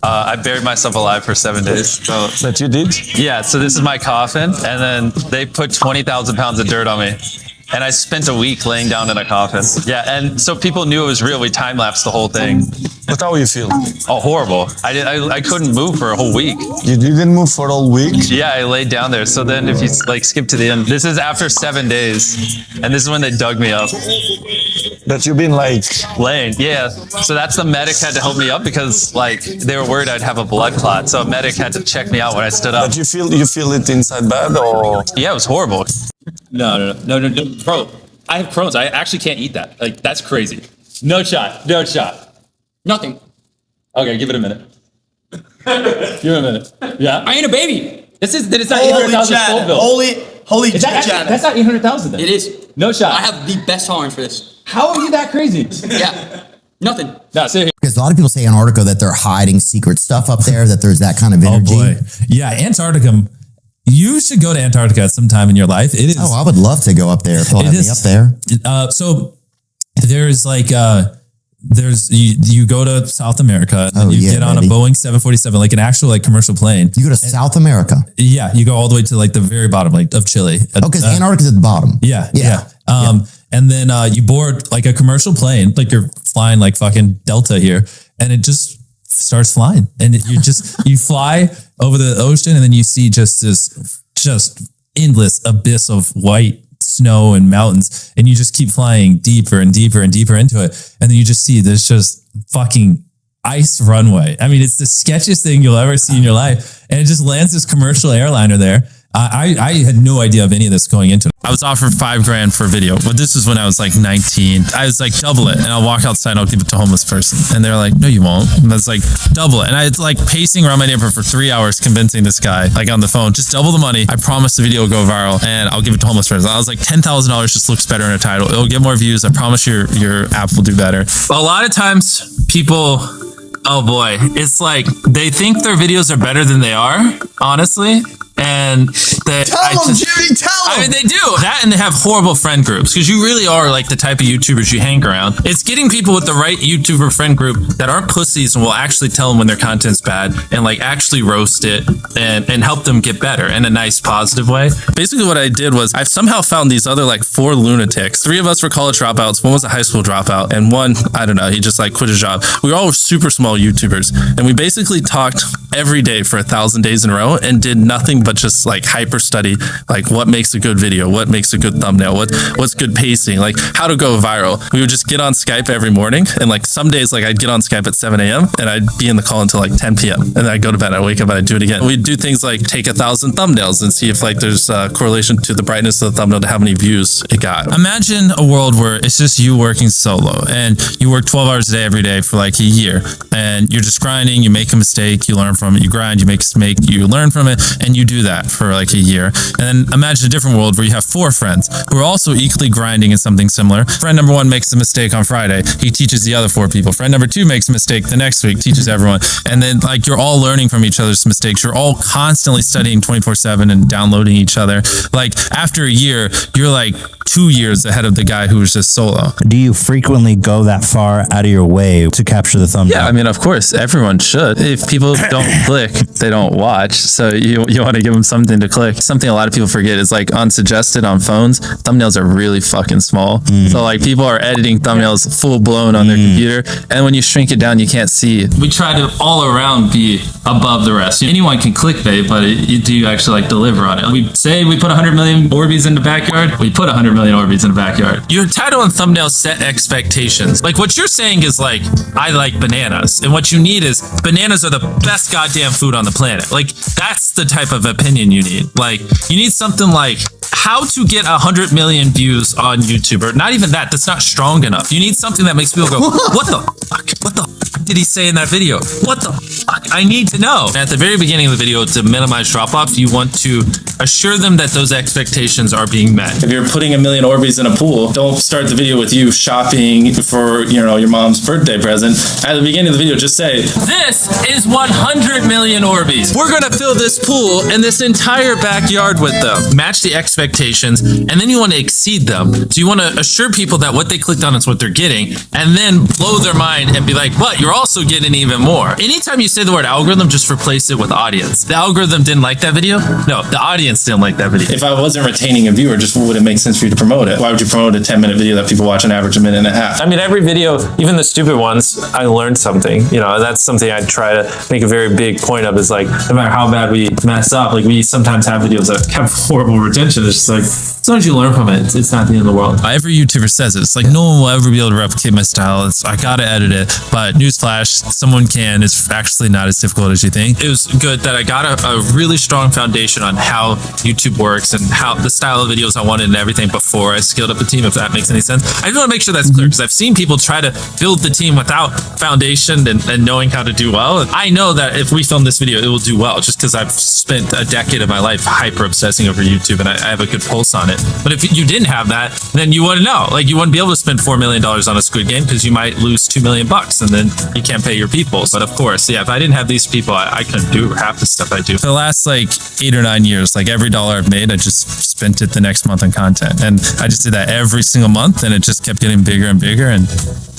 I buried myself alive for 7 days. So That you did? yeah, so this is my coffin, and then they put 20,000 pounds of dirt on me. And I spent a week laying down in a coffin. Yeah, and so people knew it was real. We time-lapsed the whole thing. But how you feel? Oh, horrible. I couldn't move for a whole week. You didn't move for a whole week? Yeah, I laid down there. So then if you like skip to the end, this is after 7 days. And this is when they dug me up. That you've been like... Laying, yeah. So that's the medic had to help me up because like they were worried I'd have a blood clot. So a medic had to check me out when I stood up. But you feel it inside bad or... Yeah, it was horrible. No, bro. I have Crohn's. I actually can't eat that. Like, that's crazy. No shot. Nothing. Okay, give it a minute. Give it a minute. Yeah. I ain't a baby. It's not 800,000 Scoville. Holy Is that Chad. that's not 800,000 then. It is. No shot. I have the best tolerance for this. How are you that crazy? Yeah. Nothing. No, sit here. Because a lot of people say Antarctica that they're hiding secret stuff up there, that there's that kind of energy. Oh boy. Yeah, Antarctica. You should go to Antarctica at some time in your life. It is. Oh, I would love to go up there if they'll have me up there. So there's like, you go to South America and you get on a Boeing 747, like an actual like commercial plane. You go to South America. Yeah. You go all the way to like the very bottom, like of Chile. Oh, because Antarctica's at the bottom. Yeah. And then you board like a commercial plane, like you're flying like fucking Delta here, and it just starts flying, and you fly over the ocean, and then you see just endless abyss of white snow and mountains, and you just keep flying deeper and deeper and deeper into it, and then you just see there's just fucking ice runway. I mean, it's the sketchiest thing you'll ever see in your life, and it just lands this commercial airliner there. I had no idea of any of this going into it. I was offered $5,000 for a video, but this was when I was like 19. I was like, double it. And I'll walk outside and I'll give it to a homeless person. And they're like, no, you won't. And I was like, double it. And I was like pacing around my neighborhood for 3 hours, convincing this guy, like on the phone, just double the money. I promise the video will go viral and I'll give it to a homeless person. I was like, $10,000 just looks better in a title. It'll get more views. I promise your app will do better. A lot of times people, oh boy, it's like they think their videos are better than they are, honestly. And that Jimmy, tell them. I mean, they do that, and they have horrible friend groups because you really are like the type of YouTubers you hang around. It's getting people with the right YouTuber friend group that aren't pussies and will actually tell them when their content's bad and like actually roast it and help them get better in a nice, positive way. Basically, what I did was I've somehow found these other like 4 lunatics. 3 of us were college dropouts. 1 was a high school dropout, and 1, I don't know, he just like quit his job. We were all super small YouTubers, and we basically talked every day for 1,000 days in a row and did nothing but just like hyper study, like what makes a good video, what makes a good thumbnail, what's good pacing, like how to go viral. We would just get on Skype every morning, and like some days like I'd get on Skype at 7 a.m. and I'd be in the call until like 10 p.m. and then I'd go to bed, I'd wake up and I'd do it again. We'd do things like take 1,000 thumbnails and see if like there's a correlation to the brightness of the thumbnail to how many views it got. Imagine a world where it's just you working solo and you work 12 hours a day every day for like a year, and you're just grinding, you make a mistake, you learn from it, you grind, you make a mistake, you learn from it, and you do that for like a year. And then imagine a different world where you have 4 friends who are also equally grinding in something similar. Friend number 1 makes a mistake on Friday, he teaches the other 4 people. Friend number 2 makes a mistake the next week, teaches everyone. And then like you're all learning from each other's mistakes. You're all constantly studying 24/7 and downloading each other. Like after a year, you're like 2 years ahead of the guy who was just solo. Do you frequently go that far out of your way to capture the thumbnail? Yeah, I mean, of course, everyone should. If people don't click, they don't watch. So you want to give them something to click. Something a lot of people forget is like unsuggested on phones, thumbnails are really fucking small. So like people are editing thumbnails full blown on their computer, and when you shrink it down, you can't see. We try to all around be above the rest. Anyone can clickbait, but do you actually like deliver on it? We say we put 100 million Orbeez in the backyard. We put 100 million Orbeez in the backyard. Your title and thumbnail set expectations. Like what you're saying is like, I like bananas, and what you need is bananas are the best goddamn food on the planet. Like that's the type of opinion you need. Like you need something like how to get 100 million views on YouTube, or not even that. That's not strong enough. You need something that makes people go, what the fuck? What the fuck did he say in that video? What the fuck? I need to know. At the very beginning of the video, to minimize drop-off, you want to assure them that those expectations are being met. If you're putting 1 million Orbeez in a pool, don't start the video with you shopping for, you know, your mom's birthday present. At the beginning of the video, just say, this is 100 million Orbeez. We're gonna fill this pool and this entire backyard with them. Match the expectations, and then you want to exceed them. So you want to assure people that what they clicked on is what they're getting, and then blow their mind and be like, what, you're also getting even more. Anytime you say the word algorithm, just replace it with audience. The algorithm didn't like that video. No, the audience didn't like that video. If I wasn't retaining a viewer, just would it make sense for you to promote it? Why would you promote a 10-minute video that people watch on average a minute and a half? I mean, every video, even the stupid ones, I learned something, you know, and that's something I try to make a very big point of, is like, no matter how bad we mess up, like we sometimes have videos that have horrible retention. It's just like, as long as you learn from it, it's not the end of the world. Every YouTuber says it. It's like, no one will ever be able to replicate my style. I gotta edit it. But newsflash, someone can. It's actually not as difficult as you think. It was good that I got a really strong foundation on how YouTube works and how the style of videos I wanted and everything before I scaled up the team, if that makes any sense. I just want to make sure that's clear, because I've seen people try to build the team without foundation and knowing how to do well. And I know that if we film this video, it will do well, just because I've spent a decade of my life hyper obsessing over YouTube and I have a good pulse on it. But if you didn't have that, then you wouldn't know. Like, you wouldn't be able to spend $4 million on a Squid Game, because you might lose $2 million and then you can't pay your people. But of course, yeah, if I didn't have these people, I couldn't do half the stuff I do. For the last like 8 or 9 years, like every dollar I've made, I just spent it the next month on content. And I just did that every single month, and it just kept getting bigger and bigger. And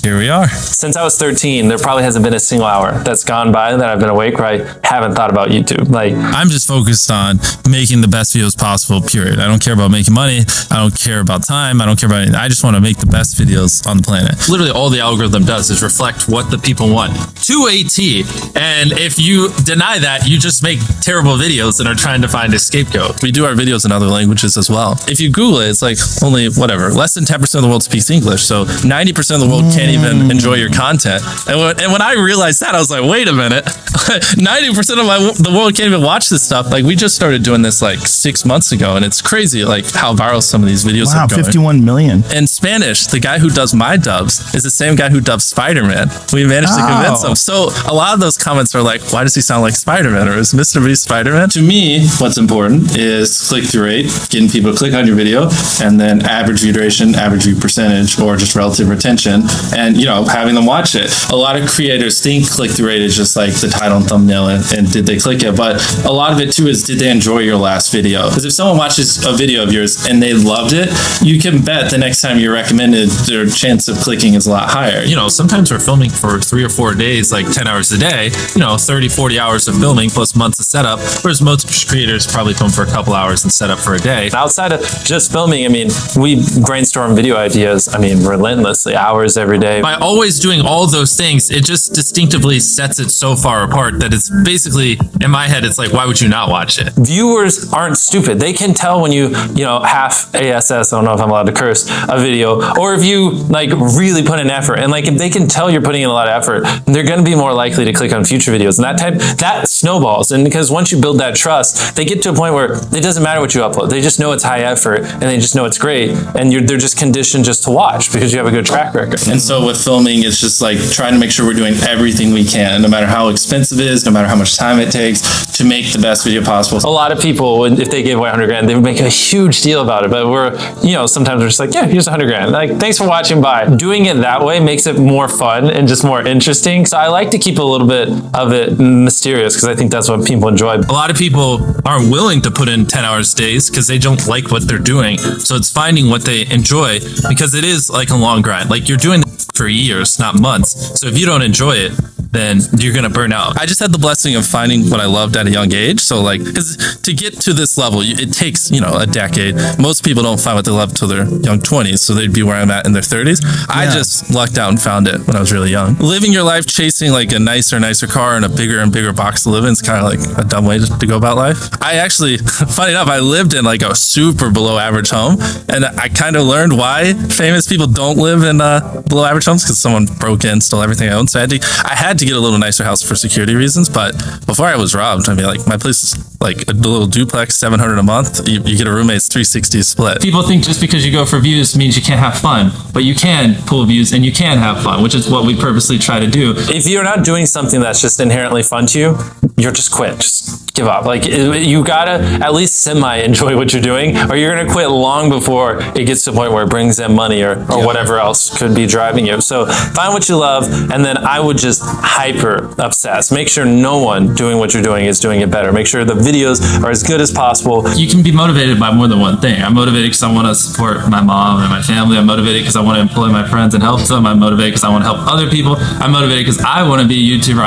here we are. Since I was 13, there probably hasn't been a single hour that's gone by that I've been awake where I haven't thought about YouTube. Like, I'm just focused on making the best videos possible, period. I don't care about making money. I don't care about time. I don't care about anything. I just want to make the best videos on the planet. Literally all the algorithm does is reflect what the people want to a T. And if you deny that, you just make terrible videos and are trying to find a scapegoat. We do our videos in other languages as well. If you Google it, it's like only whatever, less than 10% of the world speaks English. So 90% of the world can't even enjoy your content. And when I realized that, I was like, wait a minute, 90% of the world can't even watch this stuff. Like, we just started doing this like 6 months ago, and it's crazy like how viral some of these videos are going. 51 million. In Spanish, the guy who does my dubs is the same guy who dubs Spider-Man. We managed to convince him. So a lot of those comments are like, why does he sound like Spider-Man? Or is Mr. Beast Spider-Man? To me, what's important is click-through rate, getting people to click on your video, and then average view duration, average view percentage, or just relative retention, and, you know, having them watch it. A lot of creators think click-through rate is just like the title and thumbnail and did they click it, but a lot of it too is, did they enjoy your last video? Because if someone watches a video of yours and they loved it, you can bet the next time you're recommended, their chance of clicking is a lot higher. You know, sometimes we're filming for 3 or 4 days, like 10 hours a day, you know, 30, 40 hours of filming plus months of setup, whereas most creators probably film for a couple hours and set up for a day. outside of just filming, I mean, we brainstorm video ideas, I mean, relentlessly, hours every day. By always doing all those things, it just distinctively sets it so far apart that it's basically, in my head, it's like, why would you not watch it? Viewers aren't stupid. They can tell when you know, half ASS, I don't know if I'm allowed to curse, a video, or if you like really put in effort. And like, if they can tell you're putting in a lot of effort, they're going to be more likely to click on future videos. And that snowballs. And because once you build that trust, they get to a point where it doesn't matter what you upload. They just know it's high effort and they just know it's great. And they're just conditioned just to watch because you have a good track record. And so with filming, it's just like trying to make sure we're doing everything we can, no matter how expensive it is, no matter how much time it takes, to make the best video possible. A lot of people, if they gave away 100 grand, they would make a huge deal about it. But we're, you know, sometimes we're just like, yeah, here's 100 grand. Like, thanks for watching, bye. Doing it that way makes it more fun and just more interesting. So I like to keep a little bit of it mysterious because I think that's what people enjoy. A lot of people aren't willing to put in 10 hours days because they don't like what they're doing. So it's finding what they enjoy, because it is like a long grind. Like, you're doing this for years, not months. So if you don't enjoy it, then you're going to burn out. I just had the blessing of finding what I loved at a young age. So like, because to get to this level, it takes, you know, a decade. Most people don't find what they love till their young 20s. So they'd be where I'm at in their 30s. Yeah. I just lucked out and found it when I was really young. Living your life chasing like a nicer car and a bigger and bigger box to live in is kind of like a dumb way to go about life. I actually, funny enough, I lived in like a super below average home. And I kind of learned why famous people don't live in below average homes, because someone broke in, stole everything I owned. So I had to get a little nicer house for security reasons. But before I was robbed, I mean, like, my place is like a little duplex, $700 a month. You get a roommate's 360 split. People think just because you go for views means you can't have fun, but you can pull views and you can have fun, which is what we purposely try to do. If you're not doing something that's just inherently fun to you, you're just quit. Just give up. Like you gotta at least semi-enjoy what you're doing, or you're gonna quit long before it gets to the point where it brings in money or whatever else could be driving you. So find what you love, and then I would just hyper obsess. Make sure no one doing what you're doing is doing it better. Make sure the videos are as good as possible. You can be motivated by more than one thing. I'm motivated because I want to support my mom and my family. I'm motivated because I want to employ my friends and help them. I'm motivated because I want to help other people. I'm motivated because I want to be a YouTuber.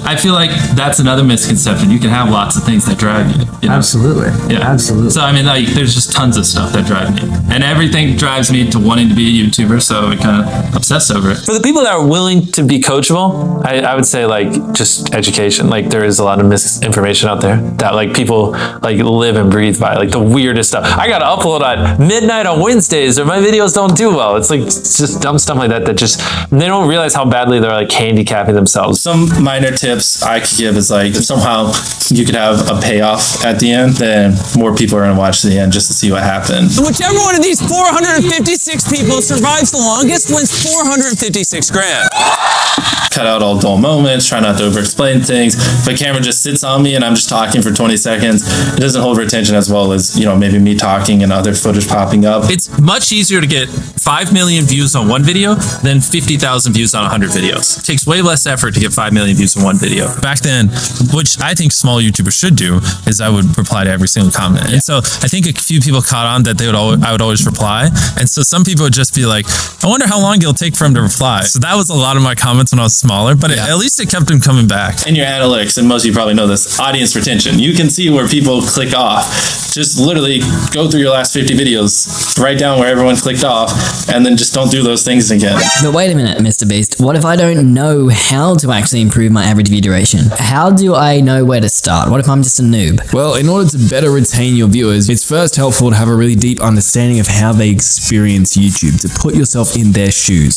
I feel like that's another misconception. You can have lots of things that drive you. You know? Absolutely. Yeah. Absolutely. So like, there's just tons of stuff that drive me, and everything drives me to wanting to be a YouTuber. So I kind of obsess over it. For the people that are willing to be coachable, I would say like just education. Like there is a lot of misinformation out there that like people like live and breathe by, like the weirdest stuff. I gotta upload at midnight on Wednesdays or my videos don't do well. It's like just dumb stuff like that just they don't realize how badly they're like handicapping themselves. Some minor tips I could give is like, if somehow you could have a payoff at the end, then more people are gonna watch to the end just to see what happened. Whichever one of these 456 people survives the longest wins 456 grand. Cut out all dull moments, try not to over-explain things. If a camera just sits on me and I'm just talking for 20 seconds, it doesn't hold retention as well as, maybe me talking and other footage popping up. It's much easier to get 5 million views on one video than 50,000 views on 100 videos. It takes way less effort to get 5 million views on one video. Back then, which I think small YouTubers should do, is I would reply to every single comment. And so I think a few people caught on that I would always reply. And so some people would just be like, I wonder how long it'll take for him to reply. So that was a lot of my comments when I was smaller, but at least it kept him coming back. In your analytics, and most of you probably know this, audience retention. You can see where people click off. Just literally go through your last 50 videos, write down where everyone clicked off, and then just don't do those things again. But wait a minute, Mr. Beast. What if I don't know how to actually improve my average view duration? How do I know where to start? What if I'm just a noob? Well, in order to better retain your viewers, it's first helpful to have a really deep understanding of how they experience YouTube, to put yourself in their shoes.